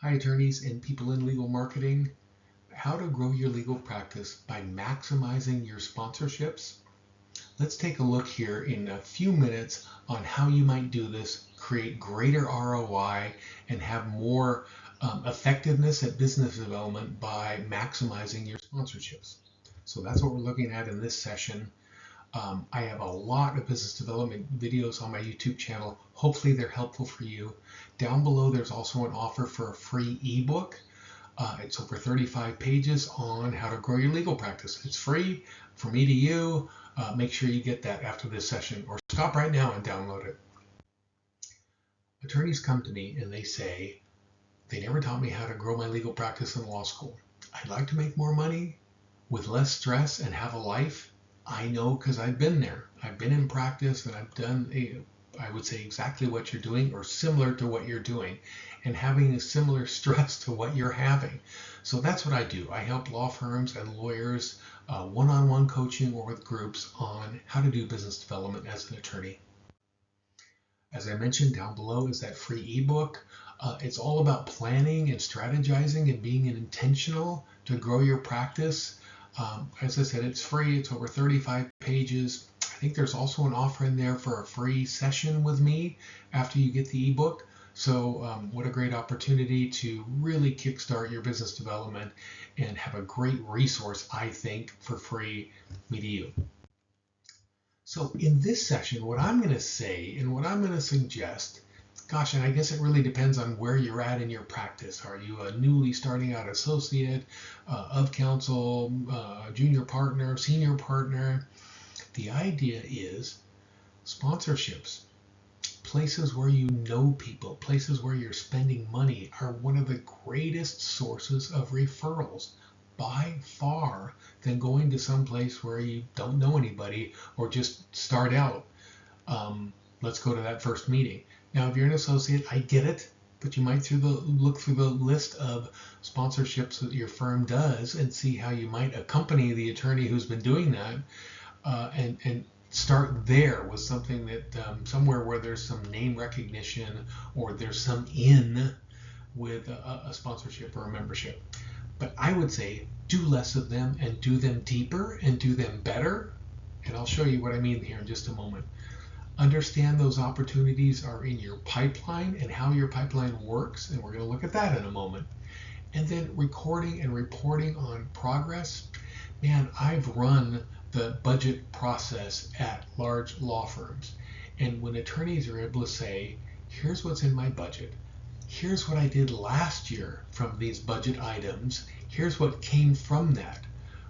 Hi, attorneys and people in legal marketing. How to grow your legal practice by maximizing your sponsorships. Let's take a look here in a few minutes on how you might do this, create greater ROI, and have more effectiveness at business development by maximizing your sponsorships. So that's what we're looking at in this session. I have a lot of business development videos on my YouTube channel. Hopefully they're helpful for you. Down below there's also an offer for a free ebook. It's over 35 pages on how to grow your legal practice. It's free from me to you. Make sure you get that after this session or stop right now and download it. Attorneys come to me and they say, they never taught me how to grow my legal practice in law school. I'd like to make more money with less stress and have a life. I know because I've been there. I've been in practice and I've done, I would say exactly what you're doing or similar to what you're doing and having a similar stress to what you're having. So that's what I do. I help law firms and lawyers one-on-one coaching or with groups on how to do business development as an attorney. As I mentioned, down below is that free ebook. It's all about planning and strategizing and being intentional to grow your practice. As I said, it's free. It's over 35 pages. I think there's also an offer in there for a free session with me after you get the ebook. So what a great opportunity to really kickstart your business development and have a great resource, I think, for free, me to you. So in this session, what I'm going to say and what I'm going to suggest, gosh, and I guess it really depends on where you're at in your practice. Are you a newly starting out associate, of counsel, junior partner, senior partner? The idea is sponsorships, places where you know people, places where you're spending money are one of the greatest sources of referrals by far than going to some place where you don't know anybody or just start out. Let's go to that first meeting. Now, if you're an associate, I get it, but you might look through the list of sponsorships that your firm does and see how you might accompany the attorney who's been doing that, and start there with something that somewhere where there's some name recognition or there's some in with a sponsorship or a membership. But I would say do less of them and do them deeper and do them better. And I'll show you what I mean here in just a moment. Understand those opportunities are in your pipeline and how your pipeline works. And we're going to look at that in a moment. And then recording and reporting on progress. Man, I've run the budget process at large law firms. And when attorneys are able to say, here's what's in my budget. Here's what I did last year from these budget items. Here's what came from that.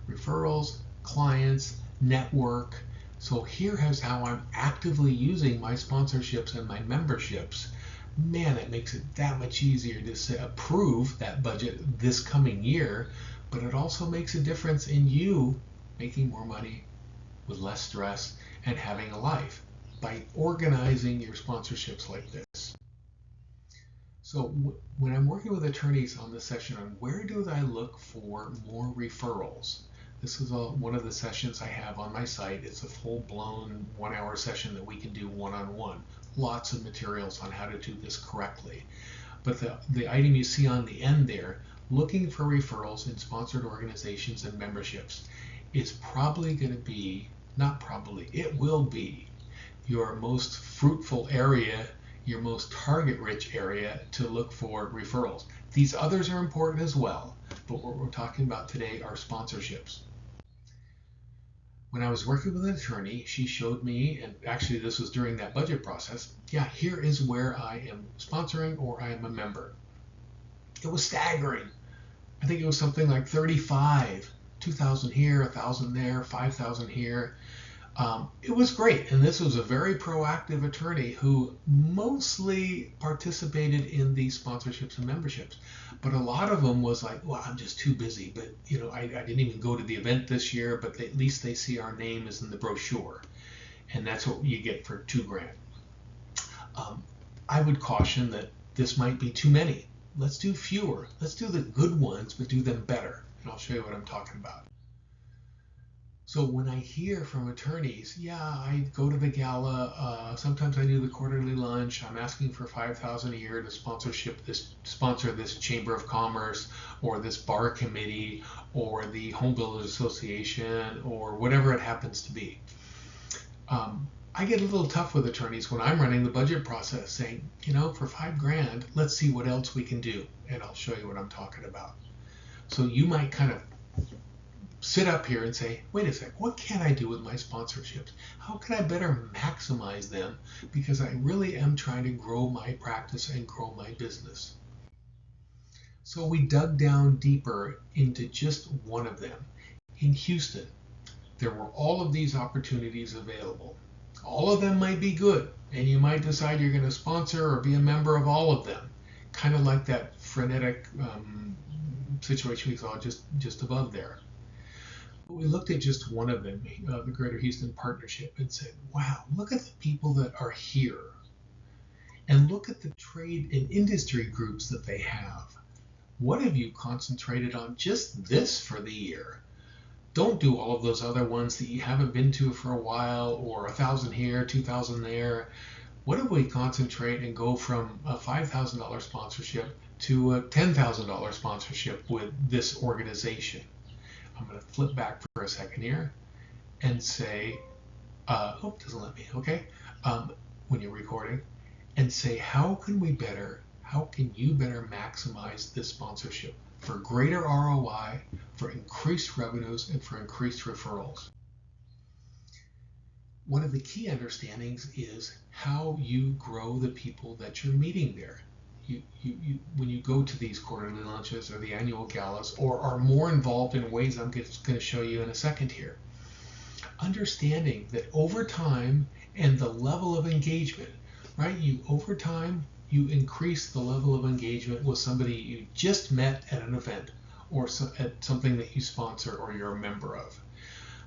Referrals, clients, network. So here's how I'm actively using my sponsorships and my memberships. Man, it makes it that much easier to say, approve that budget this coming year, but it also makes a difference in you making more money with less stress and having a life by organizing your sponsorships like this. So when I'm working with attorneys on this session on where do I look for more referrals, this is one of the sessions I have on my site. It's a full-blown 1-hour session that we can do one-on-one. Lots of materials on how to do this correctly. But the item you see on the end there, looking for referrals in sponsored organizations and memberships, is probably going to be, not probably, it will be your most fruitful area, your most target-rich area to look for referrals. These others are important as well, but what we're talking about today are sponsorships. When I was working with an attorney, she showed me, and actually this was during that budget process, yeah, here is where I am sponsoring or I am a member. It was staggering. I think it was something like 35, 2,000 here, 1,000 there, 5,000 here. It was great, and this was a very proactive attorney who mostly participated in these sponsorships and memberships. But a lot of them was like, well, I'm just too busy. But I didn't even go to the event this year, but at least they see our name is in the brochure, and that's what you get for $2,000. I would caution that this might be too many. Let's do fewer. Let's do the good ones, but do them better. And I'll show you what I'm talking about. So when I hear from attorneys, yeah, I go to the gala. Sometimes I do the quarterly lunch. I'm asking for 5,000 a year to sponsor this chamber of commerce, or this bar committee, or the home builders association, or whatever it happens to be. I get a little tough with attorneys when I'm running the budget process, saying, for 5 grand, let's see what else we can do, and I'll show you what I'm talking about. So you might kind of sit up here and say, wait a sec, what can I do with my sponsorships? How can I better maximize them? Because I really am trying to grow my practice and grow my business. So we dug down deeper into just one of them. In Houston, there were all of these opportunities available. All of them might be good, and you might decide you're going to sponsor or be a member of all of them. Kind of like that frenetic situation we saw just above there. We looked at just one of them, the Greater Houston Partnership, and said, wow, look at the people that are here. And look at the trade and industry groups that they have. What have you concentrated on just this for the year? Don't do all of those other ones that you haven't been to for a while, or 1,000 here, 2,000 there. What if we concentrate and go from a $5,000 sponsorship to a $10,000 sponsorship with this organization? I'm going to flip back for a second here and say, it doesn't let me, okay? When you're recording, and say, how can you better maximize this sponsorship for greater ROI, for increased revenues, and for increased referrals? One of the key understandings is how you grow the people that you're meeting there. When you go to these quarterly lunches or the annual galas, or are more involved in ways I'm going to show you in a second here, understanding that over time and the level of engagement, right? Over time, you increase the level of engagement with somebody you just met at an event, or at something that you sponsor or you're a member of.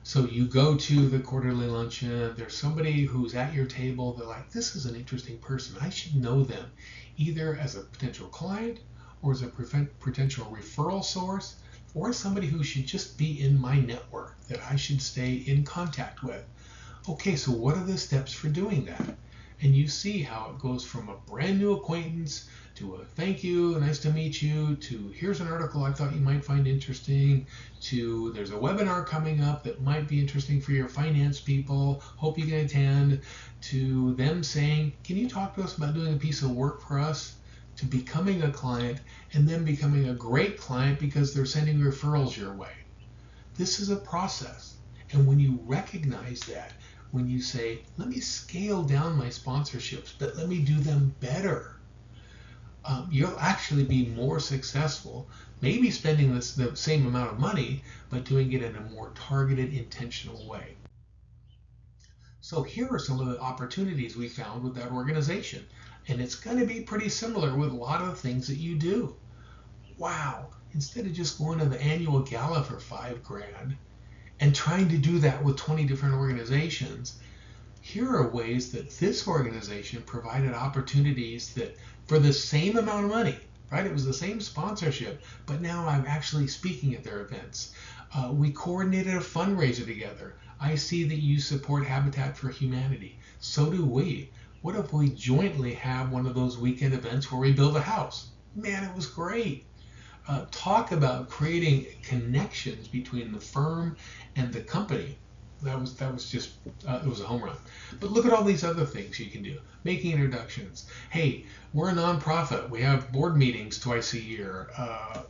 So you go to the quarterly luncheon, there's somebody who's at your table, they're like, this is an interesting person, I should know them, either as a potential client, or as a potential referral source, or somebody who should just be in my network that I should stay in contact with. Okay, so what are the steps for doing that? And you see how it goes from a brand new acquaintance to a thank you, nice to meet you, to here's an article I thought you might find interesting, to there's a webinar coming up that might be interesting for your finance people, hope you can attend, to them saying, can you talk to us about doing a piece of work for us, to becoming a client, and then becoming a great client because they're sending referrals your way. This is a process. And when you recognize that, when you say, let me scale down my sponsorships, but let me do them better, you'll actually be more successful, maybe spending the same amount of money, but doing it in a more targeted, intentional way. So here are some of the opportunities we found with that organization. And it's going to be pretty similar with a lot of the things that you do. Wow, instead of just going to the annual gala for 5 grand and trying to do that with 20 different organizations, here are ways that this organization provided opportunities that for the same amount of money, right? It was the same sponsorship, but now I'm actually speaking at their events. We coordinated a fundraiser together. I see that you support Habitat for Humanity. So do we. What if we jointly have one of those weekend events where we build a house? Man, it was great. Talk about creating connections between the firm and the company. That was just it was a home run. But look at all these other things you can do. Making introductions. Hey, we're a nonprofit. We have board meetings twice a year.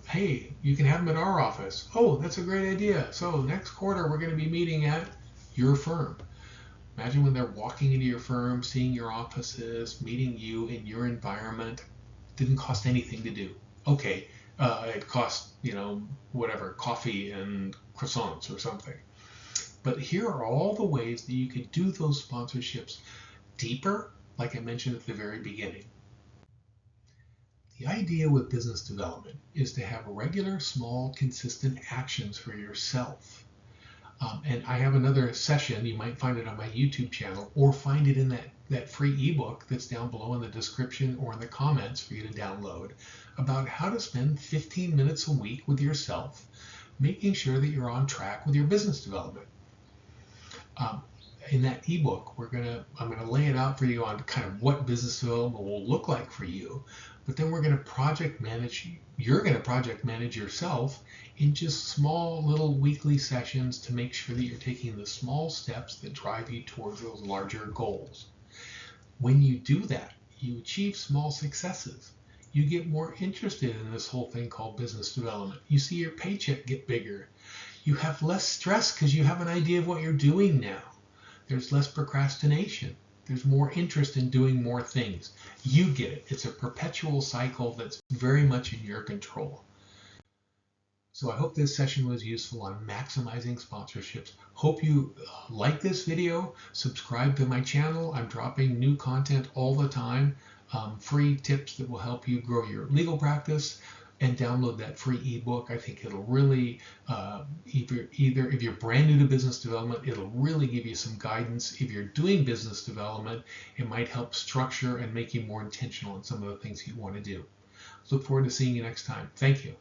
Hey, you can have them at our office. Oh, that's a great idea. So next quarter we're going to be meeting at your firm. Imagine when they're walking into your firm, seeing your offices, meeting you in your environment. Didn't cost anything to do. Okay, it cost, whatever, coffee and croissants or something. But here are all the ways that you could do those sponsorships deeper, like I mentioned at the very beginning. The idea with business development is to have regular, small, consistent actions for yourself. And I have another session, you might find it on my YouTube channel, or find it in that free ebook that's down below in the description or in the comments for you to download, about how to spend 15 minutes a week with yourself, making sure that you're on track with your business development. In that ebook, I'm gonna lay it out for you on kind of what business development will look like for you. But then we're gonna project manage. You're gonna project manage yourself in just small little weekly sessions to make sure that you're taking the small steps that drive you towards those larger goals. When you do that, you achieve small successes. You get more interested in this whole thing called business development. You see your paycheck get bigger. You have less stress because you have an idea of what you're doing now. There's less procrastination. There's more interest in doing more things. You get it. It's a perpetual cycle that's very much in your control. So I hope this session was useful on maximizing sponsorships. Hope you like this video. Subscribe to my channel. I'm dropping new content all the time. Free tips that will help you grow your legal practice, and download that free ebook. I think it'll really, if you're brand new to business development, it'll really give you some guidance. If you're doing business development, it might help structure and make you more intentional in some of the things you want to do. Look forward to seeing you next time. Thank you.